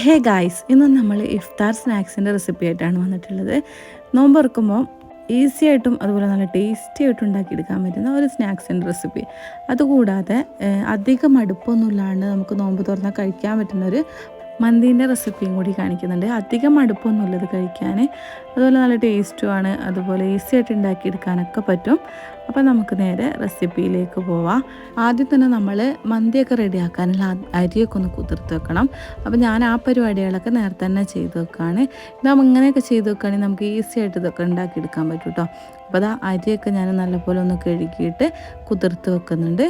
Hey guys, ഇന്ന് നമ്മൾ ഇഫ്താർ സ്നാക്സിൻ്റെ recipe ആയിട്ടാണ് വന്നിട്ടുള്ളത്. നോമ്പ് തുറക്കുമ്പോൾ ഈസി ആയിട്ടും അതുപോലെ നല്ല ടേസ്റ്റി ആയിട്ടും ഉണ്ടാക്കിയെടുക്കാൻ പറ്റുന്ന ഒരു സ്നാക്സിൻ്റെ റെസിപ്പി. അതുകൂടാതെ അധികം മടുപ്പൊന്നുമില്ലാണ്ട് നമുക്ക് നോമ്പ് തുറന്നാൽ കഴിക്കാൻ പറ്റുന്ന ഒരു മന്തീൻ്റെ റെസിപ്പിയും കൂടി കാണിക്കുന്നുണ്ട്. അധികം മടുപ്പൊന്നുമില്ലത് കഴിക്കാൻ, അതുപോലെ നല്ല ടേസ്റ്റുമാണ്, അതുപോലെ ഈസി ആയിട്ട് ഉണ്ടാക്കിയെടുക്കാനൊക്കെ പറ്റും. അപ്പോൾ നമുക്ക് നേരെ റെസിപ്പിയിലേക്ക് പോവാം. ആദ്യം തന്നെ നമ്മൾ മന്തിയൊക്കെ റെഡിയാക്കാനുള്ള അരിയൊക്കെ ഒന്ന് കുതിർത്ത് വെക്കണം. അപ്പോൾ ഞാൻ ആ പരിപാടികളൊക്കെ നേരത്തെ തന്നെ ചെയ്ത് വെക്കുകയാണ്. ഇതാകുമ്പോൾ ഇങ്ങനെയൊക്കെ ചെയ്ത് വെക്കുകയാണെങ്കിൽ നമുക്ക് ഈസി ആയിട്ട് ഇതൊക്കെ ഉണ്ടാക്കിയെടുക്കാൻ പറ്റും കേട്ടോ. അപ്പോൾ അതാ അരിയൊക്കെ ഞാൻ നല്ലപോലെ ഒന്ന് കഴുകിയിട്ട് കുതിർത്ത് വെക്കുന്നുണ്ട്.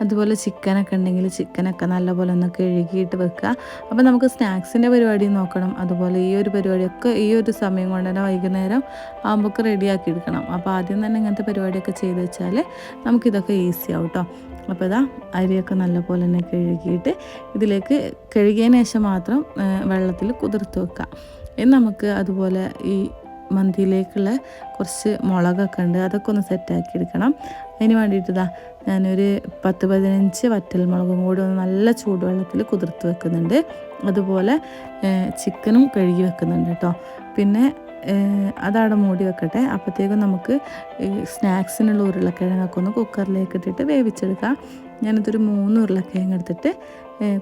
അതുപോലെ ചിക്കനൊക്കെ ഉണ്ടെങ്കിൽ ചിക്കനൊക്കെ നല്ലപോലെ ഒന്ന് കഴുകിയിട്ട് വെക്കുക. അപ്പോൾ നമുക്ക് സ്നാക്സിൻ്റെ പരിപാടി നോക്കണം. അതുപോലെ ഈ ഒരു പരിപാടിയൊക്കെ ഈ ഒരു സമയം കൊണ്ട് തന്നെ വൈകുന്നേരം ആകുമ്പോൾ റെഡിയാക്കി എടുക്കണം. അപ്പോൾ ആദ്യം തന്നെ ഇങ്ങനത്തെ പരിപാടിയൊക്കെ ചെയ്ത് വെച്ചാൽ നമുക്കിതൊക്കെ ഈസി ആവും കേട്ടോ. അപ്പോൾ ഇതാ അരിയൊക്കെ നല്ലപോലെ തന്നെ കഴുകിയിട്ട് ഇതിലേക്ക് കഴുകിയതിന് ശേഷം മാത്രം വെള്ളത്തിൽ കുതിർത്ത് വെക്കുക. ഇനി നമുക്ക് അതുപോലെ ഈ മന്തിയിലേക്കുള്ള കുറച്ച് മുളകൊക്കെ ഉണ്ട്, അതൊക്കെ ഒന്ന് സെറ്റാക്കി എടുക്കണം. അതിന് വേണ്ടിയിട്ടിതാ ഞാനൊരു 10-15 വറ്റൽമുളകും കൂടി ഒന്ന് നല്ല ചൂടുവെള്ളത്തിൽ കുതിർത്ത് വെക്കുന്നുണ്ട്. അതുപോലെ ചിക്കനും കഴുകി വെക്കുന്നുണ്ട് കേട്ടോ. പിന്നെ അതവിടെ മൂടി വെക്കട്ടെ. അപ്പോഴത്തേക്കും നമുക്ക് സ്നാക്സിനുള്ള ഉരുളക്കിഴങ്ങൊക്കെ ഒന്ന് കുക്കറിലേക്ക് ഇട്ടിട്ട് വേവിച്ചെടുക്കാം. ഞാനിതൊരു 3 ഉരുളക്കിഴങ്ങ് എടുത്തിട്ട്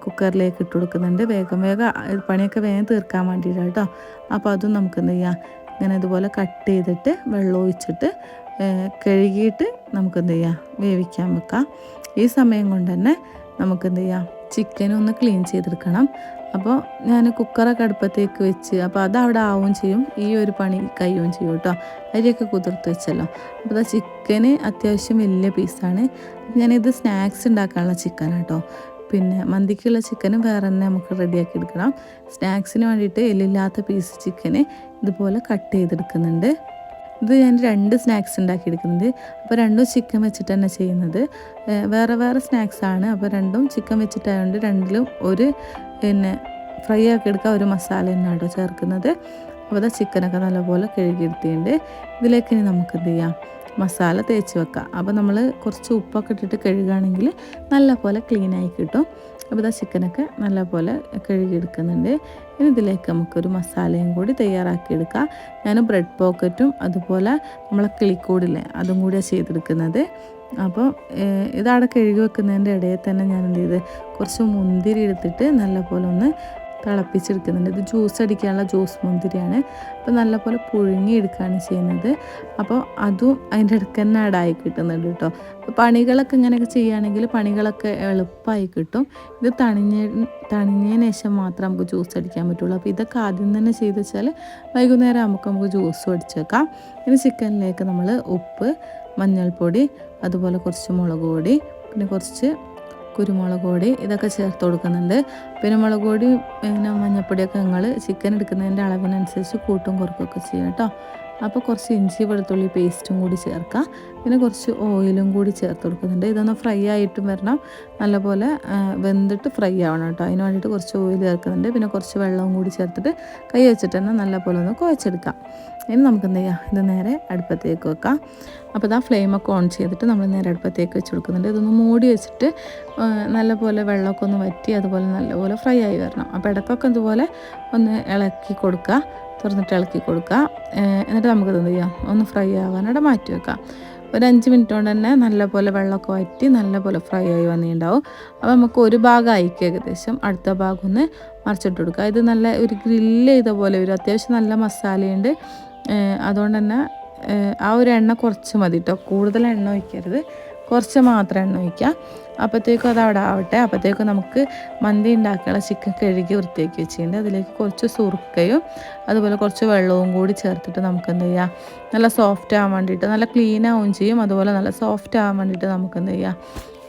കുക്കറിലേക്ക് ഇട്ട് കൊടുക്കുന്നുണ്ട്. വേഗം പണിയൊക്കെ വേഗം തീർക്കാൻ വേണ്ടിയിട്ടാണ് കേട്ടോ. അപ്പോൾ അതും നമുക്ക് എന്ത് ചെയ്യാം, ഇങ്ങനെ ഇതുപോലെ കട്ട് ചെയ്തിട്ട് വെള്ളം ഒഴിച്ചിട്ട് കഴുകിയിട്ട് നമുക്കെന്ത് ചെയ്യാം, വേവിക്കാൻ വെക്കാം. ഈ സമയം കൊണ്ട് തന്നെ നമുക്കെന്ത് ചെയ്യാം, ചിക്കനൊന്ന് ക്ലീൻ ചെയ്തെടുക്കണം. അപ്പോൾ ഞാൻ കുക്കറൊക്കെ അടുപ്പത്തേക്ക് വെച്ച് അപ്പോൾ അതവിടെ ആവുകയും ചെയ്യും, ഈ ഒരു പണി കഴിയുകയും ചെയ്യും കേട്ടോ. അരിയൊക്കെ കുതിർത്ത് വെച്ചല്ലോ. അപ്പോൾ അത് ചിക്കന് അത്യാവശ്യം വലിയ പീസാണ്. ഞാനിത് സ്നാക്സ് ഉണ്ടാക്കാനുള്ള ചിക്കനാണ് കേട്ടോ. പിന്നെ മന്തിക്കുള്ള ചിക്കനും വേറെ തന്നെ നമുക്ക് റെഡിയാക്കി എടുക്കണം. സ്നാക്സിന് വേണ്ടിയിട്ട് എല്ലില്ലാത്ത പീസ് ചിക്കന് ഇതുപോലെ കട്ട് ചെയ്തെടുക്കുന്നുണ്ട്. ഇത് ഞാൻ 2 സ്നാക്സ് ഉണ്ടാക്കിയെടുക്കുന്നുണ്ട്. അപ്പോൾ രണ്ടും ചിക്കൻ വെച്ചിട്ട് തന്നെ ചെയ്യുന്നത്. വേറെ വേറെ സ്നാക്സാണ്. അപ്പോൾ രണ്ടും ചിക്കൻ വെച്ചിട്ടായതുകൊണ്ട് രണ്ടിലും ഒരു ഫ്രൈ ആക്കി എടുക്കുക, ഒരു മസാല തന്നെയാണ് കേട്ടോ ചേർക്കുന്നത്. അപ്പോൾ അത് ചിക്കനൊക്കെ നല്ലപോലെ കഴുകിയെടുത്തിട്ടുണ്ട്. ഇതിലേക്ക് ഇനി നമുക്ക് എന്ത് ചെയ്യാം, മസാല തേച്ച് വെക്കാം. അപ്പോൾ നമ്മൾ കുറച്ച് ഉപ്പൊക്കെ ഇട്ടിട്ട് കഴുകുകയാണെങ്കിൽ നല്ലപോലെ ക്ലീനായി കിട്ടും. അപ്പോൾ ഇതാ ചിക്കനൊക്കെ നല്ലപോലെ കഴുകിയെടുക്കുന്നുണ്ട്. ഇനി ഇതിലേക്ക് നമുക്കൊരു മസാലയും കൂടി തയ്യാറാക്കിയെടുക്കാം. ഞാൻ ബ്രെഡ് പോക്കറ്റും അതുപോലെ നമ്മളെ കിളിക്കൂടില്ലേ അതും കൂടിയാണ് ചെയ്തെടുക്കുന്നത്. അപ്പോൾ ഇതവിടെ കഴുകി വെക്കുന്നതിൻ്റെ ഇടയിൽ തന്നെ ഞാൻ എന്ത് ചെയ്ത് കുറച്ച് മുന്തിരി എടുത്തിട്ട് നല്ലപോലെ ഒന്ന് തിളപ്പിച്ചെടുക്കുന്നുണ്ട്. ഇത് ജ്യൂസ് അടിക്കാനുള്ള ജ്യൂസ് മുന്തിരിയാണ്. അപ്പോൾ നല്ലപോലെ പുഴുങ്ങിയെടുക്കുകയാണ് ചെയ്യുന്നത്. അപ്പോൾ അതും അതിൻ്റെ ഇടയ്ക്ക് തന്നെ ആഡായി കിട്ടുന്നുണ്ട് കേട്ടോ. അപ്പോൾ പണികളൊക്കെ ഇങ്ങനെയൊക്കെ ചെയ്യുകയാണെങ്കിൽ പണികളൊക്കെ എളുപ്പമായി കിട്ടും. ഇത് തണിഞ്ഞതിന് ശേഷം മാത്രം നമുക്ക് ജ്യൂസ് അടിക്കാൻ പറ്റുള്ളൂ. അപ്പോൾ ഇതൊക്കെ ആദ്യം തന്നെ ചെയ്ത് വെച്ചാൽ വൈകുന്നേരം നമുക്ക് ജ്യൂസ് അടിച്ചേക്കാം. ഇനി ചിക്കനിലേക്ക് നമ്മൾ ഉപ്പ്, മഞ്ഞൾപ്പൊടി, അതുപോലെ കുറച്ച് മുളക് പൊടി, പിന്നെ കുറച്ച് കുരുമുളക് പൊടി ഇതൊക്കെ ചേർത്ത് കൊടുക്കുന്നുണ്ട്. പിന്നെ മുളക് പൊടി പിന്നെ മഞ്ഞൾപ്പൊടിയൊക്കെ നിങ്ങൾ ചിക്കൻ എടുക്കുന്നതിൻ്റെ അളവിനനുസരിച്ച് കൂട്ടും കുറക്കൊക്കെ ചെയ്യാം കേട്ടോ. അപ്പോൾ കുറച്ച് ഇഞ്ചി വെളുത്തുള്ളി പേസ്റ്റും കൂടി ചേർക്കാം. പിന്നെ കുറച്ച് ഓയിലും കൂടി ചേർത്ത് കൊടുക്കുന്നുണ്ട്. ഇതൊന്ന് ഫ്രൈ ആയിട്ടും വരണം, നല്ലപോലെ വെന്തിട്ട് ഫ്രൈ ആവണം കേട്ടോ. അതിന് വേണ്ടിയിട്ട് കുറച്ച് ഓയിൽ ചേർക്കുന്നുണ്ട്. പിന്നെ കുറച്ച് വെള്ളവും കൂടി ചേർത്തിട്ട് കൈ വെച്ചിട്ട് തന്നെ നല്ലപോലെ ഒന്ന് കുഴച്ചെടുക്കാം. ഇനി നമുക്ക് എന്ത് ചെയ്യാം, ഇത് നേരെ അടുപ്പത്തേക്ക് വെക്കാം. അപ്പോൾ ഇതാ ഫ്ലെയിമൊക്കെ ഓൺ ചെയ്തിട്ട് നമ്മൾ നേരെ അടുപ്പത്തേക്ക് വെച്ച് കൊടുക്കുന്നുണ്ട്. ഇതൊന്ന് മൂടി വെച്ചിട്ട് നല്ലപോലെ വെള്ളമൊക്കെ ഒന്ന് വറ്റി അതുപോലെ നല്ലപോലെ ഫ്രൈ ആയി വരണം. അപ്പോൾ ഇടയ്ക്കൊക്കെ ഇതുപോലെ ഒന്ന് ഇളക്കി കൊടുക്കുക, തുറന്നിട്ട് ഇളക്കി കൊടുക്കുക. എന്നിട്ട് നമുക്കത് എന്ത് ചെയ്യാം, ഒന്ന് ഫ്രൈ ആവാനായിട്ട് മാറ്റി വെക്കാം. ഒരു 5 മിനിറ്റ് കൊണ്ട് തന്നെ നല്ലപോലെ വെള്ളമൊക്കെ വറ്റി നല്ലപോലെ ഫ്രൈ ആയി വന്നിട്ടുണ്ടാവും. അപ്പോൾ നമുക്ക് ഒരു ഭാഗം അയക്കുക, ഏകദേശം അടുത്ത ഭാഗം ഒന്ന് മറിച്ചിട്ട് കൊടുക്കുക. ഇത് നല്ല ഒരു ഗ്രില്ല് ചെയ്ത പോലെ വരും. അത്യാവശ്യം നല്ല മസാലയുണ്ട്. അതുകൊണ്ട് തന്നെ ആ ഒരു എണ്ണ കുറച്ച് മതി കേട്ടോ, കൂടുതൽ എണ്ണ ഒഴിക്കരുത്, കുറച്ച് മാത്രം എണ്ണ ഒഴിക്കുക. അപ്പോഴത്തേക്കും അത് അവിടെ ആവട്ടെ. അപ്പോഴത്തേക്കും നമുക്ക് മന്തി ഉണ്ടാക്കാനുള്ള ചിക്കൻ കഴുകി വൃത്തിയാക്കി വെച്ചിട്ടുണ്ട്. അതിലേക്ക് കുറച്ച് സുറുക്കയും അതുപോലെ കുറച്ച് വെള്ളവും കൂടി ചേർത്തിട്ട് നമുക്ക് എന്ത് ചെയ്യാം, നല്ല സോഫ്റ്റ് ആവാൻ വേണ്ടിയിട്ട്, നല്ല ക്ലീൻ ആവുകയും ചെയ്യും, അതുപോലെ നല്ല സോഫ്റ്റ് ആവാൻ വേണ്ടിയിട്ട് നമുക്ക് എന്ത് ചെയ്യാം,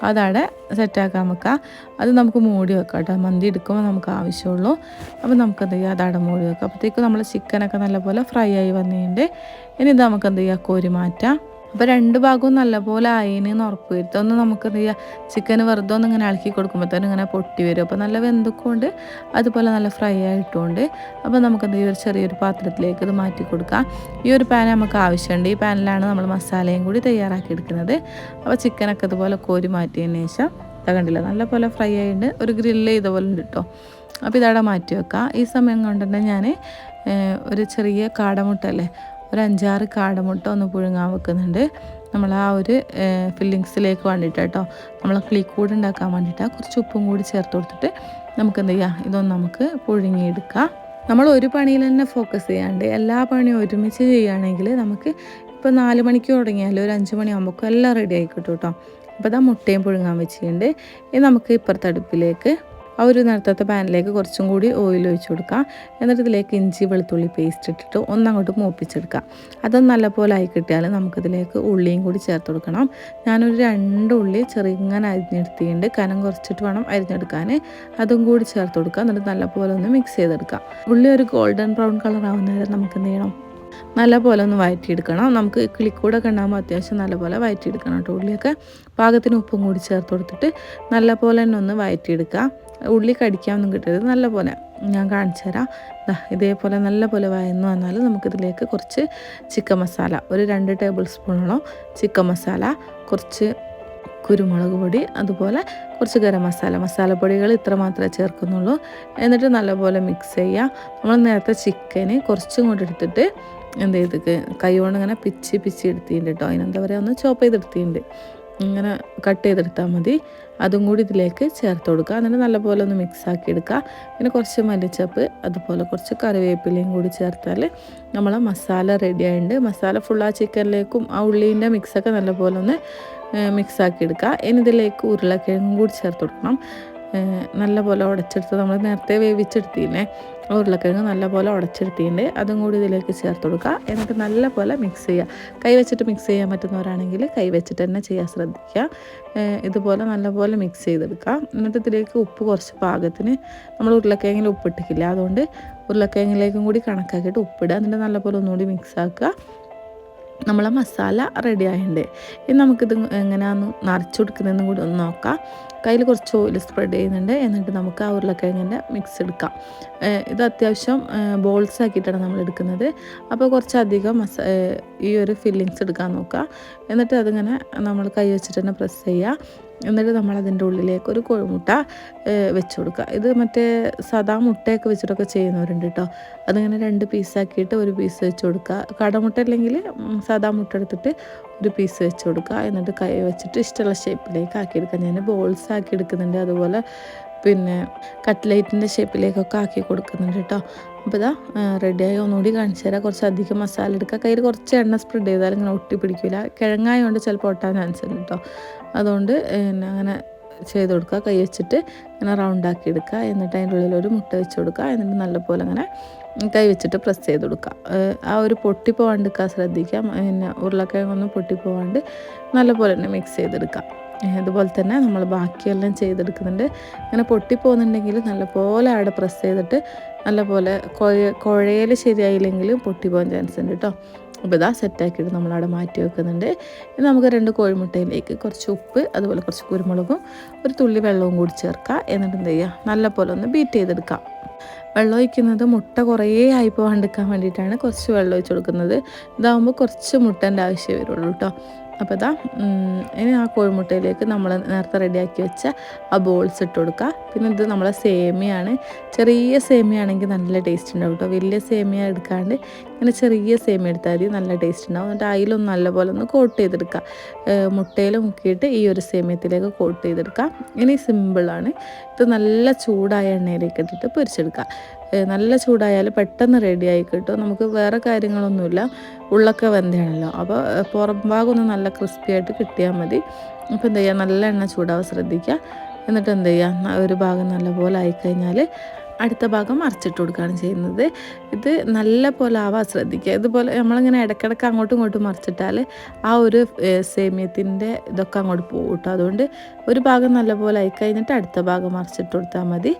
അതവിടെ സെറ്റാക്കാൻ വെക്കാം. അത് നമുക്ക് മൂടി വെക്കാം കേട്ടോ. മന്തി എടുക്കുമ്പോൾ നമുക്ക് ആവശ്യമുള്ളൂ. അപ്പോൾ നമുക്ക് എന്ത് ചെയ്യുക, അതവിടെ മൂടി വെക്കാം. അപ്പോഴത്തേക്കും നമ്മൾ ചിക്കനൊക്കെ നല്ലപോലെ ഫ്രൈ ആയി വന്നിട്ടുണ്ട്. ഇനി ഇത് നമുക്ക് എന്ത് ചെയ്യുക, കോരി മാറ്റാം. അപ്പോൾ 2 ഭാഗവും നല്ലപോലെ ആയിനെന്ന് ഉറപ്പ് വരുത്തുക. ഒന്ന് നമുക്ക് എന്ത് ചെയ്യുക, ചിക്കന് വെറുതെ ഒന്ന് ഇങ്ങനെ ഇളക്കി കൊടുക്കുമ്പോഴത്തേനും ഇങ്ങനെ പൊട്ടി വരും. അപ്പോൾ നല്ല വെന്തുകൊണ്ട് അതുപോലെ നല്ല ഫ്രൈ ആയിട്ടുകൊണ്ട്. അപ്പോൾ നമുക്ക് എന്ത് ചെയ്യുക, ഒരു ചെറിയൊരു പാത്രത്തിലേക്ക് ഇത് മാറ്റി കൊടുക്കാം. ഈ ഒരു പാൻ നമുക്ക് ആവശ്യമുണ്ട്. ഈ പാനിലാണ് നമ്മൾ മസാലയും കൂടി തയ്യാറാക്കി എടുക്കുന്നത്. അപ്പോൾ ചിക്കനൊക്കെ ഇതുപോലെ കോരി മാറ്റിയതിന് ശേഷം കണ്ടില്ല നല്ലപോലെ ഫ്രൈ ആയിട്ട് ഒരു ഗ്രില്ല് ചെയ്ത പോലെ ഉണ്ട് കേട്ടോ. അപ്പോൾ ഇതവിടെ മാറ്റി വെക്കാം. ഈ സമയം കൊണ്ട് തന്നെ ഞാൻ ഒരു ചെറിയ കാടമുട്ട അല്ലേ, ഒരു 5-6 കാടമുട്ട ഒന്ന് പുഴുങ്ങാൻ വെക്കുന്നുണ്ട്. നമ്മൾ ആ ഒരു ഫില്ലിങ്സിലേക്ക് വേണ്ടിയിട്ട് കേട്ടോ, നമ്മൾ ക്ലിക്കൂഡ് ഉണ്ടാക്കാൻ വേണ്ടിയിട്ട് കുറച്ച് ഉപ്പും കൂടി ചേർത്ത് കൊടുത്തിട്ട് നമുക്ക് എന്ത് ചെയ്യാം, ഇതൊന്ന് നമുക്ക് പുഴുങ്ങിയെടുക്കാം. നമ്മൾ ഒരു പണിയിൽ തന്നെ ഫോക്കസ് ചെയ്യാണ്ട് എല്ലാ പണിയും ഒരുമിച്ച് ചെയ്യുകയാണെങ്കിൽ നമുക്ക് ഇപ്പോൾ 4 മണിക്ക് തുടങ്ങിയാൽ ഒരു 5 മണിയാകുമ്പോൾ എല്ലാം റെഡി ആയി കിട്ടും കേട്ടോ. അപ്പോൾ ഇതാ മുട്ടയും പുഴുങ്ങാൻ വെച്ചിട്ടുണ്ട്. ഇനി നമുക്ക് ഇപ്പുറത്തെ അടുപ്പിലേക്ക് ആ ഒരു നേരത്തെ പാനിലേക്ക് കുറച്ചും കൂടി ഓയിൽ ഒഴിച്ച് കൊടുക്കാം. എന്നിട്ട് ഇതിലേക്ക് ഇഞ്ചി വെളുത്തുള്ളി പേസ്റ്റ് ഇട്ടിട്ട് ഒന്നങ്ങോട്ട് മൂപ്പിച്ചെടുക്കാം. അതൊന്ന് നല്ലപോലെ ആയി കിട്ടിയാൽ നമുക്കിതിലേക്ക് ഉള്ളിയും കൂടി ചേർത്ത് കൊടുക്കണം. ഞാനൊരു 2 ഉള്ളി ചെറുങ്ങനെ അരിഞ്ഞെടുത്തിട്ടുണ്ട്, കനം കുറച്ചിട്ട് വേണം അരിഞ്ഞെടുക്കാൻ. അതും കൂടി ചേർത്ത് കൊടുക്കുക. എന്നിട്ട് നല്ലപോലെ ഒന്ന് മിക്സ് ചെയ്തെടുക്കാം. ഉള്ളി ഒരു ഗോൾഡൻ ബ്രൗൺ കളർ ആവുന്നവരെ നമുക്ക് എന്ത് ചെയ്യണം, നല്ലപോലെ ഒന്ന് വഴറ്റിയെടുക്കണം. നമുക്ക് കിളിക്കൂടൊക്കെ ഉണ്ടാകുമ്പോൾ അത്യാവശ്യം നല്ലപോലെ വഴറ്റിയെടുക്കണം കേട്ടോ. ഉള്ളിയൊക്കെ പാകത്തിന് ഉപ്പും കൂടി ചേർത്ത് കൊടുത്തിട്ട് നല്ലപോലെ തന്നെ ഒന്ന് വഴറ്റിയെടുക്കുക. ഉള്ളി കടിക്കാനൊന്നും കിട്ടരുത്, നല്ലപോലെ ഞാൻ കാണിച്ചു തരാം. ഇതേപോലെ നല്ലപോലെ വഴന്നു വന്നാൽ നമുക്കിതിലേക്ക് കുറച്ച് ചിക്കൻ മസാല, ഒരു 2 ടേബിൾ സ്പൂണോളം ചിക്കൻ മസാല, കുറച്ച് കുരുമുളക് പൊടി, അതുപോലെ കുറച്ച് ഗരം മസാലപ്പൊടികൾ ഇത്ര മാത്രമേ ചേർക്കുന്നുള്ളൂ. എന്നിട്ട് നല്ലപോലെ മിക്സ് ചെയ്യുക. നമ്മൾ നേരത്തെ ചിക്കന് കുറച്ചും കൂടി എടുത്തിട്ട് എന്ത് ചെയ്തിട്ട് കൈ കൊണ്ട് ഇങ്ങനെ പിച്ചി എടുത്തിട്ടുണ്ട് കേട്ടോ. അതിനെന്താ പറയുക, ഒന്ന് ചോപ്പ് ചെയ്തെടുത്തിട്ടുണ്ട്, ഇങ്ങനെ കട്ട് ചെയ്തെടുത്താൽ മതി. അതും കൂടി ഇതിലേക്ക് ചേർത്ത് കൊടുക്കുക. എന്നിട്ട് നല്ലപോലെ ഒന്ന് മിക്സ് ആക്കി എടുക്കുക. പിന്നെ കുറച്ച് മല്ലിച്ചപ്പ്, അതുപോലെ കുറച്ച് കറിവേപ്പിലയും കൂടി ചേർത്താൽ നമ്മളെ മസാല റെഡി ആയിട്ടുണ്ട്. മസാല ഫുൾ ആ ചിക്കനിലേക്കും ആ ഉള്ളീൻ്റെ മിക്സൊക്കെ നല്ലപോലെ ഒന്ന് മിക്സാക്കി എടുക്കുക. ഇനി ഇതിലേക്ക് ഉരുളക്കിഴങ്ങും കൂടി ചേർത്ത് കൊടുക്കണം. നല്ലപോലെ ഉടച്ചെടുത്ത് നമ്മൾ നേരത്തെ വേവിച്ചെടുത്തില്ലേ, ഉരുളക്കിഴങ്ങ് നല്ലപോലെ ഉടച്ചെടുത്തിട്ടുണ്ട്, അതും കൂടി ഇതിലേക്ക് ചേർത്ത് കൊടുക്കുക. എന്നിട്ട് നല്ലപോലെ മിക്സ് ചെയ്യുക. കൈ വെച്ചിട്ട് മിക്സ് ചെയ്യാൻ പറ്റുന്നവരാണെങ്കിൽ കൈ വെച്ചിട്ട് തന്നെ ചെയ്യാൻ ശ്രദ്ധിക്കുക. ഇതുപോലെ നല്ലപോലെ മിക്സ് ചെയ്തെടുക്കുക. എന്നിട്ട് ഇതിലേക്ക് ഉപ്പ് കുറച്ച് പാകത്തിന്, നമ്മൾ ഉരുളക്കിഴങ്ങിൽ ഉപ്പിട്ടിട്ടില്ല, അതുകൊണ്ട് ഉരുളക്കിഴങ്ങിലേക്കും കൂടി കണക്കാക്കിയിട്ട് ഉപ്പിടുക. എന്നിട്ട് നല്ലപോലെ ഒന്നുകൂടി മിക്സ് ആക്കുക. നമ്മളെ മസാല റെഡി ആയിട്ടുണ്ട്. ഇനി നമുക്കിത് എങ്ങനെയാണെന്ന് നിറച്ച് കൊടുക്കുന്നതെന്നും കൂടി ഒന്ന് നോക്കാം. കയ്യിൽ കുറച്ച് ഓയിൽ സ്പ്രെഡ് ചെയ്യുന്നുണ്ട്. എന്നിട്ട് നമുക്ക് ആ ഉരുളക്കിഴങ്ങിൻ്റെ മിക്സ് എടുക്കാം. ഇത് അത്യാവശ്യം ബോൾസ് ആക്കിയിട്ടാണ് നമ്മൾ എടുക്കുന്നത്. അപ്പോൾ കുറച്ചധികം ഈ ഒരു ഫില്ലിങ്സ് എടുക്കാൻ നോക്കുക. എന്നിട്ട് അതിങ്ങനെ നമ്മൾ കൈ വെച്ചിട്ട് തന്നെ പ്രസ് ചെയ്യുക. എന്നിട്ട് നമ്മൾ അതിൻ്റെ ഉള്ളിലേക്ക് ഒരു കോഴിമുട്ട വെച്ച് കൊടുക്കുക. ഇത് മറ്റേ സാദാ മുട്ടയൊക്കെ വെച്ചിട്ടൊക്കെ ചെയ്യുന്നവരുണ്ട് കേട്ടോ. അതിങ്ങനെ 2 പീസാക്കിയിട്ട് ഒരു പീസ് വെച്ച് കൊടുക്കുക. കടമുട്ട അല്ലെങ്കിൽ സാദാ മുട്ട എടുത്തിട്ട് ഒരു പീസ് വെച്ച് കൊടുക്കുക. എന്നിട്ട് കൈ വെച്ചിട്ട് ഇഷ്ടമുള്ള ഷേപ്പിലേക്ക് ആക്കിയെടുക്കുക. ഞാൻ ബോൾസ് ആക്കി എടുക്കുന്നുണ്ട്, അതുപോലെ പിന്നെ കട്ട്ലേറ്റിൻ്റെ ഷേപ്പിലേക്കൊക്കെ ആക്കി കൊടുക്കുന്നുണ്ട് കേട്ടോ. അപ്പോൾ ഇതാ റെഡിയായി. ഒന്നുകൂടി കാണിച്ചു തരാം. കുറച്ച് അധികം മസാല എടുക്കുക. കയ്യിൽ കുറച്ച് എണ്ണ സ്പ്രെഡ് ചെയ്താൽ ഇങ്ങനെ ഒട്ടി പിടിക്കില്ല. കിഴങ്ങായതുകൊണ്ട് ചിലപ്പോൾ ഒട്ടാൻ ചാൻസ് ഉണ്ട് കേട്ടോ. അതുകൊണ്ട് അങ്ങനെ ചെയ്ത് കൊടുക്കുക. കൈ വെച്ചിട്ട് ഇങ്ങനെ റൗണ്ടാക്കി എടുക്കുക. എന്നിട്ട് അതിൻ്റെ ഉള്ളിൽ ഒരു മുട്ട വെച്ച് കൊടുക്കുക. എന്നിട്ട് നല്ലപോലെ അങ്ങനെ കൈ വെച്ചിട്ട് പ്രസ് ചെയ്ത് കൊടുക്കുക. ആ ഒരു പൊട്ടിപ്പോവാണ്ടിരിക്കാൻ ശ്രദ്ധിക്കുക. പിന്നെ ഉരുളക്കിഴങ്ങൊന്നും പൊട്ടിപ്പോവാണ്ട് നല്ലപോലെ തന്നെ മിക്സ് ചെയ്തെടുക്കുക. ഇതുപോലെ തന്നെ നമ്മൾ ബാക്കിയെല്ലാം ചെയ്തെടുക്കുന്നുണ്ട്. ഇങ്ങനെ പൊട്ടിപ്പോകുന്നുണ്ടെങ്കിൽ നല്ലപോലെ അവിടെ പ്രസ് ചെയ്തിട്ട് നല്ലപോലെ കുഴയിൽ ശരിയായില്ലെങ്കിലും പൊട്ടിപ്പോകാൻ ചാൻസ് ഉണ്ട് കേട്ടോ. അപ്പോൾ ഇതാ സെറ്റാക്കിയിട്ട് നമ്മളവിടെ മാറ്റി വെക്കുന്നുണ്ട്. ഇനി നമുക്ക് 2 കോഴിമുട്ടയിലേക്ക് കുറച്ച് ഉപ്പ്, അതുപോലെ കുറച്ച് കുരുമുളകും ഒരു തുള്ളി വെള്ളവും കൂടി ചേർക്കുക. എന്നിട്ട് എന്ത് ചെയ്യുക, നല്ലപോലെ ഒന്ന് ബീറ്റ് ചെയ്തെടുക്കാം. വെള്ളം ഒഴിക്കുന്നത് മുട്ട കുറേ ആയി പോകാണ്ടിരിക്കാൻ വേണ്ടിയിട്ടാണ് കുറച്ച് വെള്ളം ഒഴിച്ച് കൊടുക്കുന്നത്. ഇതാകുമ്പോൾ കുറച്ച് മുട്ടേൻ്റെ ആവശ്യം വരുള്ളൂ കേട്ടോ. അപ്പോൾ ഇതാ ഇനി ആ കോഴിമുട്ടയിലേക്ക് നമ്മൾ നേരത്തെ റെഡിയാക്കി വെച്ച ആ ബോൾസ് ഇട്ട് കൊടുക്കുക. പിന്നെ ഇത് നമ്മളെ സേമിയാണ്. ചെറിയ സേമിയാണെങ്കിൽ നല്ല ടേസ്റ്റ് ഉണ്ടാവും കേട്ടോ. വലിയ സേമിയ എടുക്കാണ്ട് ഇങ്ങനെ ചെറിയ സേമിയ എടുത്താൽ മതി, നല്ല ടേസ്റ്റ് ഉണ്ടാവും. എന്നിട്ട് അതിലൊന്ന് നല്ലപോലെ ഒന്ന് കോട്ട് ചെയ്തെടുക്കുക. മുട്ടയിൽ മുക്കിയിട്ട് ഈ ഒരു സേമിയത്തിലേക്ക് കോട്ട് ചെയ്തെടുക്കുക. ഇനി സിമ്പിളാണ്. ഇത് നല്ല ചൂടായ എണ്ണയിലേക്ക് ഇട്ടിട്ട് പൊരിച്ചെടുക്കുക. നല്ല ചൂടായാൽ പെട്ടെന്ന് റെഡിയായി കിട്ടും. നമുക്ക് വേറെ കാര്യങ്ങളൊന്നുമില്ല, ഉള്ളൊക്കെ വെന്തയാണല്ലോ. അപ്പോൾ പുറം ഭാഗം ഒന്ന് നല്ല ക്രിസ്പി ആയിട്ട് കിട്ടിയാൽ മതി. അപ്പോൾ എന്ത് ചെയ്യുക, നല്ല എണ്ണ ചൂടാവാൻ ശ്രദ്ധിക്കുക. എന്നിട്ട് എന്ത് ചെയ്യുക, ഒരു ഭാഗം നല്ലപോലെ ആയിക്കഴിഞ്ഞാൽ അടുത്ത ഭാഗം മറിച്ചിട്ട് കൊടുക്കുകയാണ് ചെയ്യുന്നത്. ഇത് നല്ല പോലെ ആവാൻ ശ്രദ്ധിക്കുക. ഇതുപോലെ നമ്മളിങ്ങനെ ഇടയ്ക്കിടയ്ക്ക് അങ്ങോട്ടും ഇങ്ങോട്ടും മറിച്ചിട്ടാൽ ആ ഒരു സേമിയത്തിൻ്റെ ഇതൊക്കെ അങ്ങോട്ട് പോകും കേട്ടോ. അതുകൊണ്ട് ഒരു ഭാഗം നല്ലപോലെ ആയിക്കഴിഞ്ഞിട്ട് അടുത്ത ഭാഗം മറിച്ചിട്ട് കൊടുത്താൽ മതി.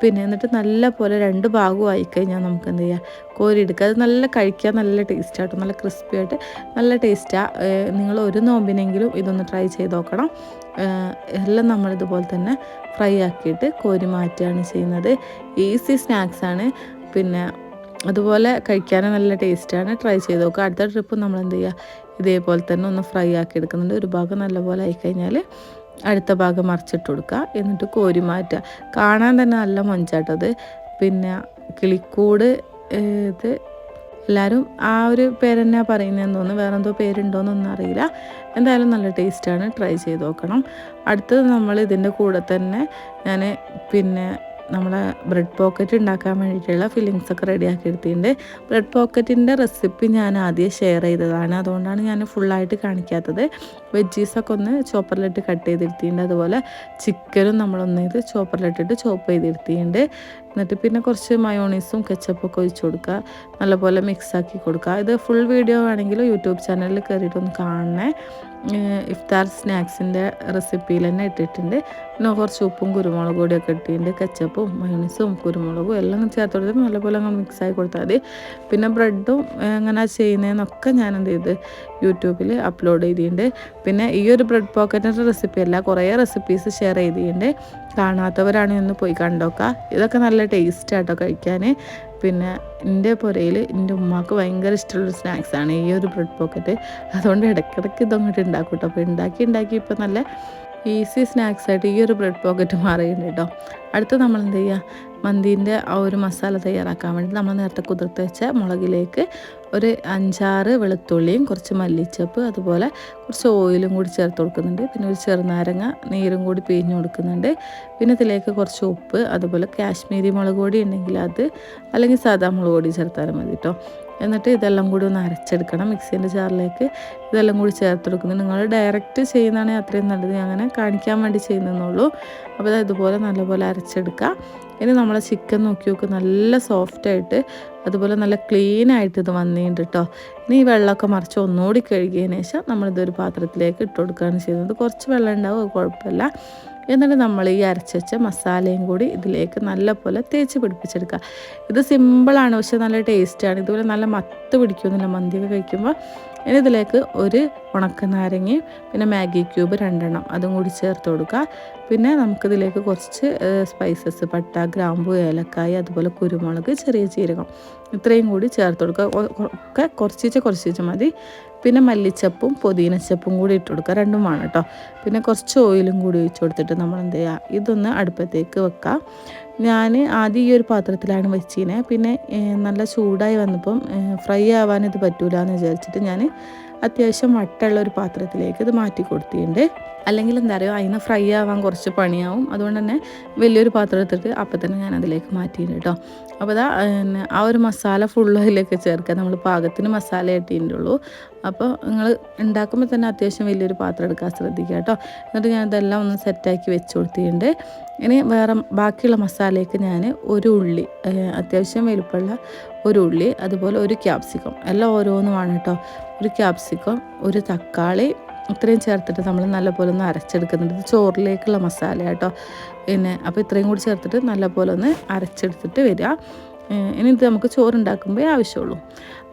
പിന്നെ എന്നിട്ട് നല്ല പോലെ 2 ഭാഗവും ആയിക്കഴിഞ്ഞാൽ നമുക്ക് എന്ത് ചെയ്യുക, കോരിയെടുക്കുക. അത് നല്ല കഴിക്കാൻ നല്ല ടേസ്റ്റാട്ടോ, നല്ല ക്രിസ്പി ആയിട്ട് നല്ല ടേസ്റ്റാണ്. നിങ്ങൾ ഒരു നോമ്പിനെങ്കിലും ഇതൊന്ന് ട്രൈ ചെയ്ത് നോക്കണം. എല്ലാം നമ്മളിതുപോലെ തന്നെ ഫ്രൈ ആക്കിയിട്ട് കോരി മാറ്റുകയാണ് ചെയ്യുന്നത്. ഈസി സ്നാക്സാണ്. പിന്നെ അതുപോലെ കഴിക്കാനും നല്ല ടേസ്റ്റാണ്. ട്രൈ ചെയ്ത് നോക്കുക. അടുത്ത ട്രിപ്പ് നമ്മൾ എന്ത് ചെയ്യുക, ഇതേപോലെ തന്നെ ഒന്ന് ഫ്രൈ ആക്കി എടുക്കുന്നുണ്ട്. ഒരു ഭാഗം നല്ലപോലെ ആയിക്കഴിഞ്ഞാൽ അടുത്ത ഭാഗം മറിച്ചിട്ട് കൊടുക്കുക. എന്നിട്ട് കോരി മാറ്റുക. കാണാൻ തന്നെ നല്ല മൊഞ്ചാട്ടത്. പിന്നെ കിളിക്കൂട് ഇത് എല്ലാവരും ആ ഒരു പേര് തന്നെയാണ് പറയുന്നതെന്ന് തോന്നുന്നു. വേറെ എന്തോ പേരുണ്ടോയെന്നൊന്നും അറിയില്ല. എന്തായാലും നല്ല ടേസ്റ്റാണ്, ട്രൈ ചെയ്ത് നോക്കണം. അടുത്തത് നമ്മൾ ഇതിൻ്റെ കൂടെ തന്നെ ഞാൻ പിന്നെ നമ്മളെ ബ്രെഡ് പോക്കറ്റ് ഉണ്ടാക്കാൻ വേണ്ടിയിട്ടുള്ള ഫില്ലിങ്സ് ഒക്കെ റെഡിയാക്കി എടുത്തിട്ടുണ്ട്. ബ്രെഡ് പോക്കറ്റിൻ്റെ റെസിപ്പി ഞാൻ ആദ്യം ഷെയർ ചെയ്തതാണ്, അതുകൊണ്ടാണ് ഞാൻ ഫുള്ളായിട്ട് കാണിക്കാത്തത്. വെജീസൊക്കെ ഒന്ന് ചോപ്പറിലിട്ട് കട്ട് ചെയ്തെടുത്തിട്ടുണ്ട്. അതുപോലെ ചിക്കനും നമ്മളൊന്ന് ഇത് ചോപ്പറിലിട്ടിട്ട് ചോപ്പ് ചെയ്തെടുത്തിട്ടുണ്ട്. എന്നിട്ട് പിന്നെ കുറച്ച് മയോണീസും കെച്ചപ്പൊക്കെ ഒഴിച്ച് കൊടുക്കുക. നല്ലപോലെ മിക്സാക്കി കൊടുക്കുക. ഇത് ഫുൾ വീഡിയോ വേണമെങ്കിൽ യൂട്യൂബ് ചാനലിൽ കയറിയിട്ടൊന്ന് കാണണേ. ഇഫ്താർ സ്നാക്സിൻ്റെ റെസിപ്പിയിൽ തന്നെ ഇട്ടിട്ടുണ്ട്. പിന്നെ കുറച്ച് ഉപ്പും കുരുമുളക് പൊടിയൊക്കെ ഇട്ടിട്ടുണ്ട്. കെച്ചപ്പും മയോണീസും കുരുമുളകും എല്ലാം ചേർത്ത് കൊടുത്തിട്ട് നല്ലപോലെ അങ്ങ് മിക്സാക്കി കൊടുത്താൽ മതി. പിന്നെ ബ്രെഡും എങ്ങനെ ചെയ്യുന്നതെന്നൊക്കെ ഞാൻ എന്ത് ചെയ്ത് യൂട്യൂബിൽ അപ്ലോഡ് ചെയ്തിട്ടുണ്ട്. പിന്നെ ഈ ഒരു ബ്രെഡ് പോക്കറ്റിൻ്റെ റെസിപ്പി അല്ല, കുറേ റെസിപ്പീസ് ഷെയർ ചെയ്തിട്ടുണ്ട്. കാണാത്തവരാണെങ്കിൽ ഒന്ന് പോയി കണ്ടോക്കാം. ഇതൊക്കെ നല്ല ടേസ്റ്റാട്ടോ കഴിക്കാൻ. പിന്നെ എൻ്റെ പുരയിൽ എൻ്റെ ഉമ്മാക്ക് ഭയങ്കര ഇഷ്ടമുള്ളൊരു സ്നാക്സാണ് ഈ ഒരു ബ്രെഡ് പോക്കറ്റ്. അതുകൊണ്ട് ഇടയ്ക്കിടയ്ക്ക് ഇതങ്ങോട്ട് ഉണ്ടാക്കും കേട്ടോ. അപ്പോൾ ഉണ്ടാക്കി ഇപ്പോൾ നല്ല ഈസി സ്നാക്സായിട്ട് ഈ ഒരു ബ്രെഡ് പോക്കറ്റ് മാറിയിട്ടുണ്ട് കേട്ടോ. അടുത്ത് നമ്മൾ എന്ത് ചെയ്യുക, മന്തീൻ്റെ ആ ഒരു മസാല തയ്യാറാക്കാൻ വേണ്ടി നമ്മൾ നേരത്തെ കുതിർത്ത് വെച്ച മുളകിലേക്ക് ഒരു 5-6 വെളുത്തുള്ളിയും കുറച്ച് മല്ലിച്ചപ്പ് അതുപോലെ കുറച്ച് ഓയിലും കൂടി ചേർത്ത് കൊടുക്കുന്നുണ്ട്. പിന്നെ ഒരു ചെറുനാരങ്ങ നീരും കൂടി പിഴിഞ്ഞ് കൊടുക്കുന്നുണ്ട്. പിന്നെ ഇതിലേക്ക് കുറച്ച് ഉപ്പ്, അതുപോലെ കാശ്മീരി മുളക് പൊടി ഉണ്ടെങ്കിൽ അത്, അല്ലെങ്കിൽ സാധാ മുളക് പൊടി ചേർത്താലും മതി കേട്ടോ. എന്നിട്ട് ഇതെല്ലാം കൂടി ഒന്ന് അരച്ചെടുക്കണം. മിക്സീൻ്റെ ജാറിലേക്ക് ഇതെല്ലാം കൂടി ചേർത്തെടുക്കുന്നത്. നിങ്ങൾ ഡയറക്റ്റ് ചെയ്യുന്നതാണെങ്കിൽ അത്രയും നല്ലത്. ഞാൻ അങ്ങനെ കാണിക്കാൻ വേണ്ടി ചെയ്യുന്നതെന്നുള്ളൂ. അപ്പോൾ ഇതുപോലെ നല്ലപോലെ അരച്ചെടുക്കുക. ഇനി നമ്മളെ ചിക്കൻ നോക്കി നോക്ക്, നല്ല സോഫ്റ്റായിട്ട് അതുപോലെ നല്ല ക്ലീനായിട്ട് ഇത് വന്നിട്ടുണ്ട് കേട്ടോ. ഇനി ഈ വെള്ളമൊക്കെ മറിച്ച് ഒന്നുകൂടി കഴുകിയതിന് ശേഷം നമ്മളിതൊരു പാത്രത്തിലേക്ക് ഇട്ട് കൊടുക്കുകയാണ് ചെയ്യുന്നത്. കുറച്ച് വെള്ളം ഉണ്ടാവും, അത് കുഴപ്പമില്ല. എന്നിട്ട് നമ്മൾ ഈ അരച്ച് വെച്ച മസാലയും കൂടി ഇതിലേക്ക് നല്ലപോലെ തേച്ച് പിടിപ്പിച്ചെടുക്കുക. ഇത് സിമ്പിളാണ്, പക്ഷെ നല്ല ടേസ്റ്റാണ്. ഇതുപോലെ നല്ല മത്ത് പിടിക്കുന്നില്ല മന്തിയൊക്കെ കഴിക്കുമ്പോൾ. ഇനി ഇതിലേക്ക് ഒരു ഉണക്ക നാരങ്ങയും പിന്നെ മാഗി ക്യൂബ് 2 അതും കൂടി ചേർത്ത് കൊടുക്കുക. പിന്നെ നമുക്കിതിലേക്ക് കുറച്ച് സ്പൈസസ്, പട്ട, ഗ്രാമ്പു, ഏലക്കായ, അതുപോലെ കുരുമുളക്, ചെറിയ ജീരകം ഇത്രയും കൂടി ചേർത്ത് കൊടുക്കുക. ഒക്കെ കുറച്ചിച്ച് മതി. പിന്നെ മല്ലിച്ചപ്പും പുതിനച്ചപ്പും കൂടി ഇട്ട് കൊടുക്കുക. 2 വേണം കേട്ടോ. പിന്നെ കുറച്ച് ഓയിലും കൂടി ഒഴിച്ച് കൊടുത്തിട്ട് നമ്മൾ എന്ത് ചെയ്യുക, ഇതൊന്ന് അടുപ്പത്തേക്ക് വെക്കാം. ഞാൻ ആദ്യം ഈ ഒരു പാത്രത്തിലാണ് വെച്ചിനെ. പിന്നെ നല്ല ചൂടായി വന്നപ്പം ഫ്രൈ ആവാൻ ഇത് പറ്റൂല എന്ന് വിചാരിച്ചിട്ട് ഞാൻ അത്യാവശ്യം വട്ടമുള്ള ഒരു പാത്രത്തിലേക്ക് ഇത് മാറ്റി കൊടുത്തിട്ടുണ്ട്. അല്ലെങ്കിൽ എന്താ പറയുക, അതിന് ഫ്രൈ ആവാൻ കുറച്ച് പണിയാവും. അതുകൊണ്ട് തന്നെ വലിയൊരു പാത്രം എടുത്തിട്ട് അപ്പം തന്നെ ഞാൻ അതിലേക്ക് മാറ്റിയിട്ടുണ്ട് കേട്ടോ. അപ്പോൾ ഇതാ ആ ഒരു മസാല ഫുള്ള് അതിലേക്ക് ചേർക്കുക. നമ്മൾ പാകത്തിന് മസാല ഇട്ടിട്ടുള്ളൂ. അപ്പോൾ നിങ്ങൾ ഉണ്ടാക്കുമ്പോൾ തന്നെ അത്യാവശ്യം വലിയൊരു പാത്രം എടുക്കാൻ ശ്രദ്ധിക്കുക കേട്ടോ. എന്നിട്ട് ഞാൻ ഇതെല്ലാം ഒന്ന് സെറ്റാക്കി വെച്ച് കൊടുത്തിട്ടുണ്ട്. ഇനി വേറെ ബാക്കിയുള്ള മസാലയ്ക്ക് ഞാൻ ഒരു ഉള്ളി, അത്യാവശ്യം വലുപ്പമുള്ള ഒരു ഉള്ളി, അതുപോലെ ഒരു ക്യാപ്സിക്കം, എല്ലാം ഓരോന്നുമാണ് കേട്ടോ. ഒരു ക്യാപ്സിക്കം, ഒരു തക്കാളി ഇത്രയും ചേർത്തിട്ട് നമ്മൾ നല്ലപോലെ ഒന്ന് അരച്ചെടുക്കുന്നുണ്ട്. ഇത് ചോറിലേക്കുള്ള മസാല കേട്ടോ. പിന്നെ അപ്പോൾ ഇത്രയും കൂടി ചേർത്തിട്ട് നല്ലപോലെ ഒന്ന് അരച്ചെടുത്തിട്ട് വരിക. ഇനി ഇത് നമുക്ക് ചോറുണ്ടാക്കുമ്പോൾ ആവശ്യമുള്ളൂ.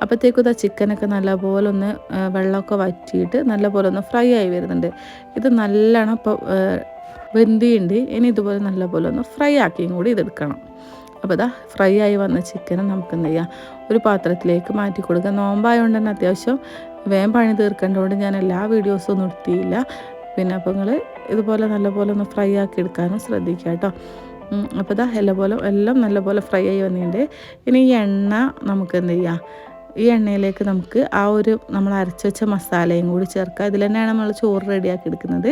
അപ്പോഴത്തേക്കും ഇതാ ചിക്കനൊക്കെ നല്ലപോലെ ഒന്ന് വെള്ളമൊക്കെ വറ്റിയിട്ട് നല്ലപോലെ ഒന്ന് ഫ്രൈ ആയി വരുന്നുണ്ട്. ഇത് നല്ലോണം ഇപ്പോൾ വെന്തിയുണ്ട്. ഇനി ഇതുപോലെ നല്ലപോലെ ഒന്ന് ഫ്രൈ ആക്കിയും കൂടി ഇതെടുക്കണം. അപ്പോൾ ഇതാ ഫ്രൈ ആയി വന്ന ചിക്കനെ നമുക്ക് എന്ത് ചെയ്യാം, ഒരു പാത്രത്തിലേക്ക് മാറ്റി കൊടുക്കുക. നോമ്പായതുകൊണ്ട് തന്നെ അത്യാവശ്യം വേഗം പണി തീർക്കേണ്ടതുകൊണ്ട് ഞാൻ എല്ലാ വീഡിയോസും ഒന്നും എടുത്തിയില്ല. പിന്നെ അപ്പോൾ നിങ്ങൾ ഇതുപോലെ നല്ലപോലെ ഒന്ന് ഫ്രൈ ആക്കി എടുക്കാനും ശ്രദ്ധിക്കുക കേട്ടോ. അപ്പോൾ ഇതാ എല്ലാം നല്ലപോലെ ഫ്രൈ ആയി വന്നിട്ടുണ്ട്. ഇനി ഈ എണ്ണ നമുക്ക് എന്ത് ചെയ്യാം, ഈ എണ്ണയിലേക്ക് നമുക്ക് ആ ഒരു നമ്മൾ അരച്ച് വെച്ച മസാലയും കൂടി ചേർക്കുക. ഇതിൽ തന്നെയാണ് നമ്മൾ ചോറ് റെഡിയാക്കി എടുക്കുന്നത്.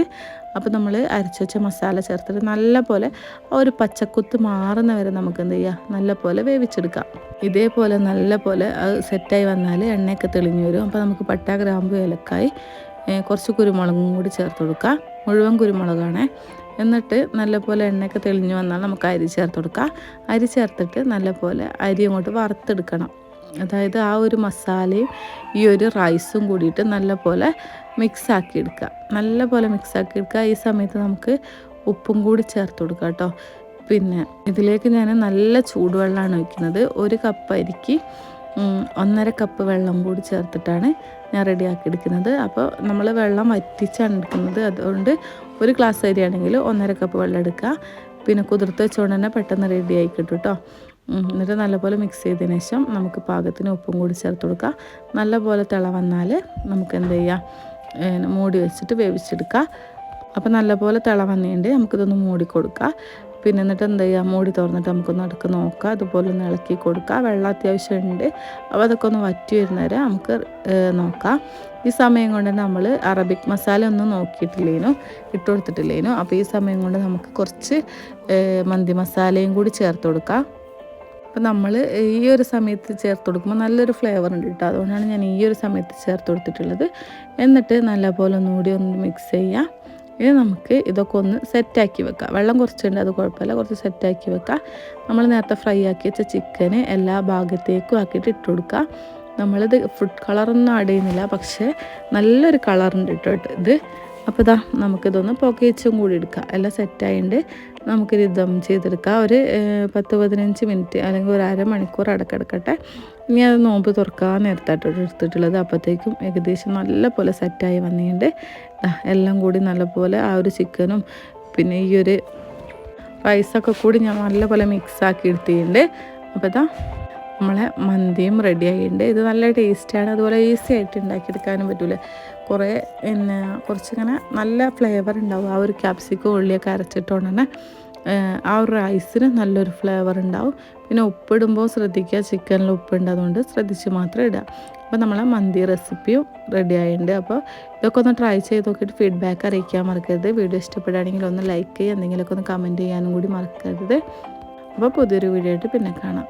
അപ്പോൾ നമ്മൾ അരച്ച് വെച്ച മസാല ചേർത്തിട്ട് നല്ലപോലെ ആ ഒരു പച്ചക്കുത്ത് മാറുന്ന വരെ നമുക്ക് എന്ത് ചെയ്യുക, നല്ലപോലെ വേവിച്ചെടുക്കാം. ഇതേപോലെ നല്ലപോലെ അത് സെറ്റായി വന്നാൽ എണ്ണയൊക്കെ തെളിഞ്ഞു വരും. അപ്പോൾ നമുക്ക് പട്ട, ഗ്രാമ്പു, ഏലക്കായി, കുറച്ച് കുരുമുളകും കൂടി ചേർത്ത് കൊടുക്കുക. മുഴുവൻ കുരുമുളകാണ്. എന്നിട്ട് നല്ലപോലെ എണ്ണയൊക്കെ തെളിഞ്ഞു വന്നാൽ നമുക്ക് അരി ചേർത്ത് കൊടുക്കുക. അരി ചേർത്തിട്ട് നല്ലപോലെ അരി അങ്ങോട്ട് വറുത്തെടുക്കണം. അതായത് ആ ഒരു മസാലയും ഈ ഒരു റൈസും കൂടിയിട്ട് നല്ലപോലെ മിക്സാക്കി എടുക്കുക. നല്ലപോലെ മിക്സാക്കി എടുക്കുക. ഈ സമയത്ത് നമുക്ക് ഉപ്പും കൂടി ചേർത്ത് കൊടുക്കുക കേട്ടോ. പിന്നെ ഇതിലേക്ക് ഞാൻ നല്ല ചൂടുവെള്ളമാണ് ഒഴിക്കുന്നത്. 1 കപ്പ് അരിക്ക് 1.5 കപ്പ് വെള്ളം കൂടി ചേർത്തിട്ടാണ് ഞാൻ റെഡിയാക്കി എടുക്കുന്നത്. അപ്പോൾ നമ്മൾ വെള്ളം വറ്റിച്ചാണ് എടുക്കുന്നത്. അതുകൊണ്ട് 1 ഗ്ലാസ് അരിയാണെങ്കിൽ 1.5 കപ്പ് വെള്ളം എടുക്കുക. പിന്നെ കുതിർത്ത് വെച്ചുകൊണ്ട് തന്നെ പെട്ടെന്ന് റെഡി ആയി കിട്ടും കേട്ടോ. എന്നിട്ട് നല്ലപോലെ മിക്സ് ചെയ്തതിന് ശേഷം നമുക്ക് പാകത്തിന് ഉപ്പും കൂടി ചേർത്ത് കൊടുക്കുക. നല്ലപോലെ തിള വന്നാൽ നമുക്ക് എന്ത് ചെയ്യാം, മൂടി വെച്ചിട്ട് വേവിച്ചെടുക്കുക. അപ്പോൾ നല്ലപോലെ തിള വന്നിട്ടുണ്ട് നമുക്കിതൊന്ന് മൂടി കൊടുക്കാം. പിന്നെ എന്നിട്ട് എന്ത് ചെയ്യുക, മൂടി തുറന്നിട്ട് നമുക്കൊന്ന് അടുക്ക് നോക്കാം. അതുപോലെ ഒന്ന് ഇളക്കി കൊടുക്കുക. വെള്ളം അത്യാവശ്യമുണ്ട്, അപ്പോൾ അതൊക്കെ ഒന്ന് വറ്റി വരുന്നവരെ നമുക്ക് നോക്കാം. ഈ സമയം കൊണ്ട് നമ്മൾ അറബിക് മസാല ഒന്നും നോക്കിയിട്ടില്ലേനു, ഇട്ട് കൊടുത്തിട്ടില്ലേനു. അപ്പോൾ ഈ സമയം കൊണ്ട് നമുക്ക് കുറച്ച് മന്തി മസാലയും കൂടി ചേർത്ത് കൊടുക്കാം. അപ്പോൾ നമ്മൾ ഈ ഒരു സമയത്ത് ചേർത്ത് കൊടുക്കുമ്പോൾ നല്ലൊരു ഫ്ലേവർ ഉണ്ട് കേട്ടോ, അതുകൊണ്ടാണ് ഞാൻ ഈ ഒരു സമയത്ത് ചേർത്ത് കൊടുത്തിട്ടുള്ളത്. എന്നിട്ട് നല്ലപോലെ ഒന്നുകൂടി ഒന്ന് മിക്സ് ചെയ്യുക. ഇനി നമുക്ക് ഇതൊക്കെ ഒന്ന് സെറ്റാക്കി വെക്കാം. വെള്ളം കുറച്ചുണ്ട്, അത് കുഴപ്പമില്ല, കുറച്ച് സെറ്റാക്കി വെക്കാം. നമ്മൾ നേരത്തെ ഫ്രൈ ആക്കി വെച്ച ചിക്കന് എല്ലാ ഭാഗത്തേക്കും ആക്കിയിട്ട് ഇട്ട് കൊടുക്കുക. നമ്മളിത് ഫുഡ് കളറൊന്നും ആഡ് ചെയ്യുന്നില്ല, പക്ഷേ നല്ലൊരു കളറുണ്ട് കേട്ടോ ഇത്. അപ്പോൾ ഇതാ നമുക്കിതൊന്ന് പുകയിച്ചും കൂടി എടുക്കാം. എല്ലാം സെറ്റായിട്ട് നമുക്കിത് ദം ചെയ്തെടുക്കാം. ഒരു 10-15 മിനിറ്റ് അല്ലെങ്കിൽ ഒരു അരമണിക്കൂർ അടക്കെടുക്കട്ടെ. ഇനി അത് നോമ്പ് തുറക്കാൻ നേരത്തായിട്ട് എടുത്തിട്ടുള്ളത്. അപ്പോഴത്തേക്കും ഏകദേശം നല്ല പോലെ സെറ്റായി വന്നിട്ടുണ്ട്. എല്ലാം കൂടി നല്ലപോലെ ആ ഒരു ചിക്കനും പിന്നെ ഈ ഒരു റൈസൊക്കെ കൂടി ഞാൻ നല്ലപോലെ മിക്സാക്കി എടുത്തിട്ടുണ്ട്. അപ്പോൾ ഇതാ നമ്മളെ മന്തിയും റെഡി ആയിട്ടുണ്ട്. ഇത് നല്ല ടേസ്റ്റാണ്, അതുപോലെ ഈസി ആയിട്ട് ഉണ്ടാക്കിയെടുക്കാനും പറ്റില്ല. കുറേ പിന്നെ കുറച്ചിങ്ങനെ നല്ല ഫ്ലേവർ ഉണ്ടാവും. ആ ഒരു ക്യാപ്സിക്കം ഉള്ളിയൊക്കെ അരച്ചിട്ടുകൊണ്ട് തന്നെ ആ ഒരു റൈസിന് നല്ലൊരു ഫ്ലേവർ ഉണ്ടാവും. പിന്നെ ഉപ്പിടുമ്പോൾ ശ്രദ്ധിക്കുക, ചിക്കനിൽ ഉപ്പുണ്ട്, അതുകൊണ്ട് ശ്രദ്ധിച്ച് മാത്രം ഇടുക. അപ്പോൾ നമ്മളെ മന്തി റെസിപ്പിയും റെഡി ആയിട്ടുണ്ട്. അപ്പോൾ ഇതൊക്കെ ഒന്ന് ട്രൈ ചെയ്ത് നോക്കിയിട്ട് ഫീഡ്ബാക്ക് അറിയിക്കാൻ മറക്കരുത്. വീഡിയോ ഇഷ്ടപ്പെടുകയാണെങ്കിൽ ഒന്ന് ലൈക്ക് ചെയ്യുക, എന്തെങ്കിലുമൊക്കെ ഒന്ന് കമൻറ്റ് ചെയ്യാനും കൂടി മറക്കരുത്. അപ്പോൾ പുതിയൊരു വീഡിയോ ആയിട്ട് പിന്നെ കാണാം.